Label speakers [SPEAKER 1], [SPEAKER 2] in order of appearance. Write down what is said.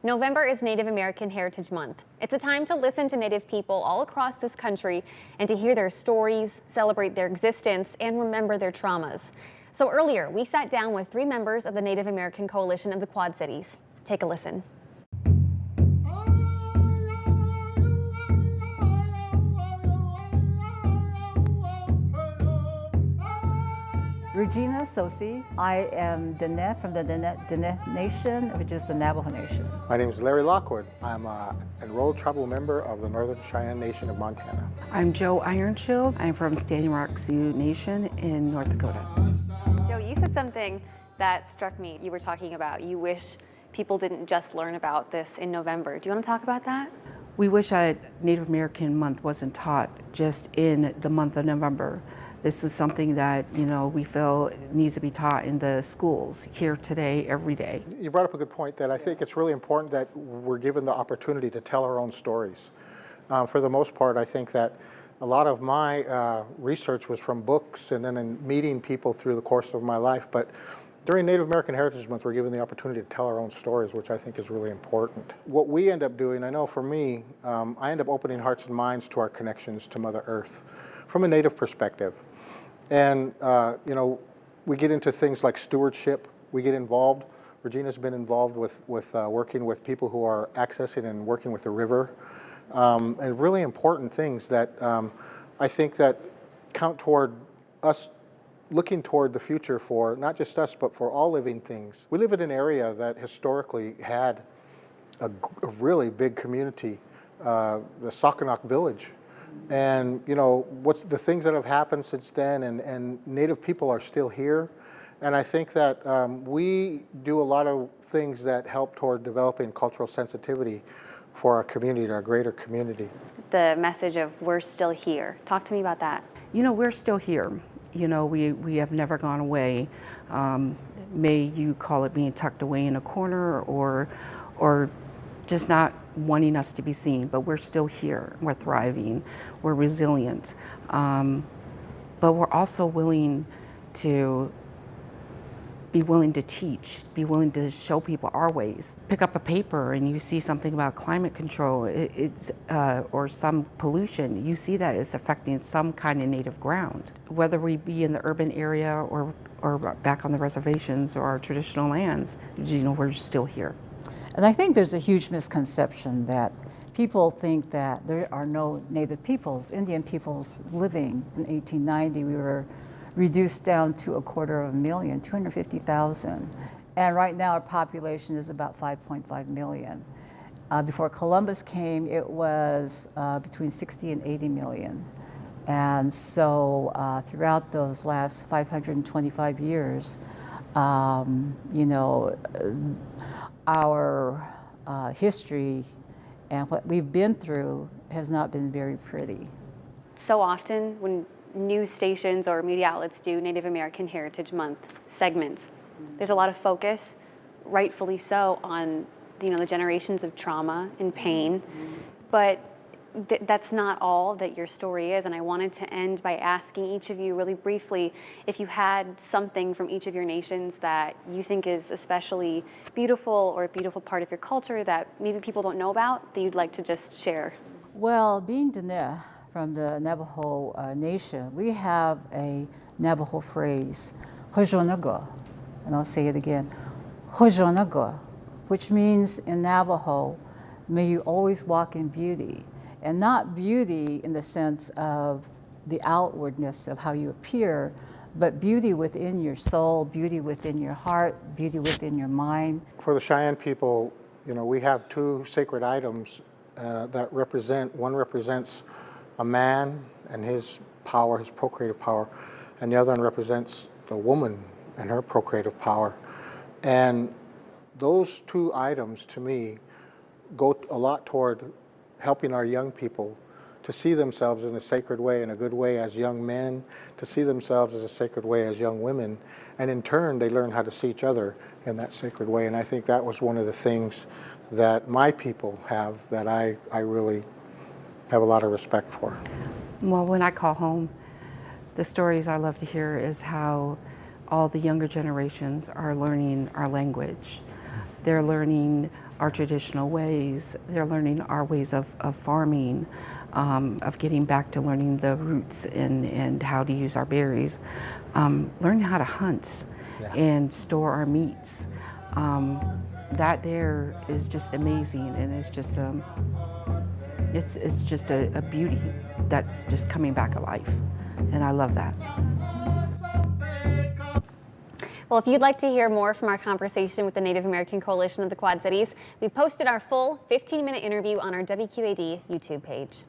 [SPEAKER 1] November is Native American Heritage Month. It's a time to listen to Native people all across this country and to hear their stories, celebrate their existence, and remember their traumas. So earlier, we sat down with 3 members of the Native American Coalition of the Quad Cities. Take a listen.
[SPEAKER 2] Regina Sosi. I am Diné from the Diné Nation, which is the Navajo Nation.
[SPEAKER 3] My name is Larry Lockwood. I'm an enrolled tribal member of the Northern Cheyenne Nation of Montana.
[SPEAKER 4] I'm Joe Ironshield. I'm from Standing Rock Sioux Nation in North Dakota.
[SPEAKER 1] Joe, you said something that struck me. You were talking about you wish people didn't just learn about this in November. Do you want to talk about that?
[SPEAKER 4] We wish that Native American Month wasn't taught just in the month of November. This is something that, we feel needs to be taught in the schools here today, every day.
[SPEAKER 3] You brought up a good point that I think it's really important that we're given the opportunity to tell our own stories. For the most part, I think that a lot of my research was from books and then in meeting people through the course of my life. But during Native American Heritage Month, we're given the opportunity to tell our own stories, which I think is really important. What we end up doing, I know for me, I end up opening hearts and minds to our connections to Mother Earth from a Native perspective. And, we get into things like stewardship. We get involved. Regina's been involved with working with people who are accessing and working with the river. And really important things that I think that count toward us looking toward the future for not just us, but for all living things. We live in an area that historically had a really big community, the Saukanack Village. And what's the things that have happened since then, and Native people are still here. And I think that we do a lot of things that help toward developing cultural sensitivity for our community, our greater community.
[SPEAKER 1] The message of we're still here. Talk to me about that.
[SPEAKER 4] We're still here. We have never gone away. May you call it being tucked away in a corner or just not wanting us to be seen, but we're still here. We're thriving, we're resilient, but we're also willing to teach, be willing to show people our ways. Pick up a paper and you see something about climate control, or some pollution, you see that it's affecting some kind of native ground. Whether we be in the urban area or back on the reservations or our traditional lands, we're still here.
[SPEAKER 2] And I think there's a huge misconception that people think that there are no Native peoples, Indian peoples living. In 1890, we were reduced down to 250,000, 250,000. And right now our population is about 5.5 million. Before Columbus came, it was between 60 and 80 million. And so throughout those last 525 years, our history and what we've been through has not been very pretty.
[SPEAKER 1] So often when news stations or media outlets do Native American Heritage Month segments, there's a lot of focus, rightfully so, on the generations of trauma and pain, but that's not all that your story is. And I wanted to end by asking each of you really briefly if you had something from each of your nations that you think is especially beautiful or a beautiful part of your culture that maybe people don't know about that you'd like to just share.
[SPEAKER 2] Well, being Diné from the Navajo Nation, we have a Navajo phrase, Hojonaga, and I'll say it again, Hojonaga, which means in Navajo, may you always walk in beauty. And not beauty in the sense of the outwardness of how you appear, but beauty within your soul, beauty within your heart, beauty within your mind.
[SPEAKER 3] For the Cheyenne people, we have 2 sacred items that one represents a man and his power, his procreative power, and the other one represents a woman and her procreative power. And those 2 items, to me, go a lot toward helping our young people to see themselves in a sacred way, in a good way as young men, to see themselves as a sacred way as young women, and in turn they learn how to see each other in that sacred way. And I think that was one of the things that my people have that I really have a lot of respect for.
[SPEAKER 4] Well, when I call home, the stories I love to hear is how all the younger generations are learning our language. They're learning our traditional ways. They're learning our ways of farming, of getting back to learning the roots and how to use our berries. Learning how to hunt and store our meats. That there is just amazing, and it's just a beauty that's just coming back alive, and I love that.
[SPEAKER 1] Well, if you'd like to hear more from our conversation with the Native American Coalition of the Quad Cities, we've posted our full 15-minute interview on our WQAD YouTube page.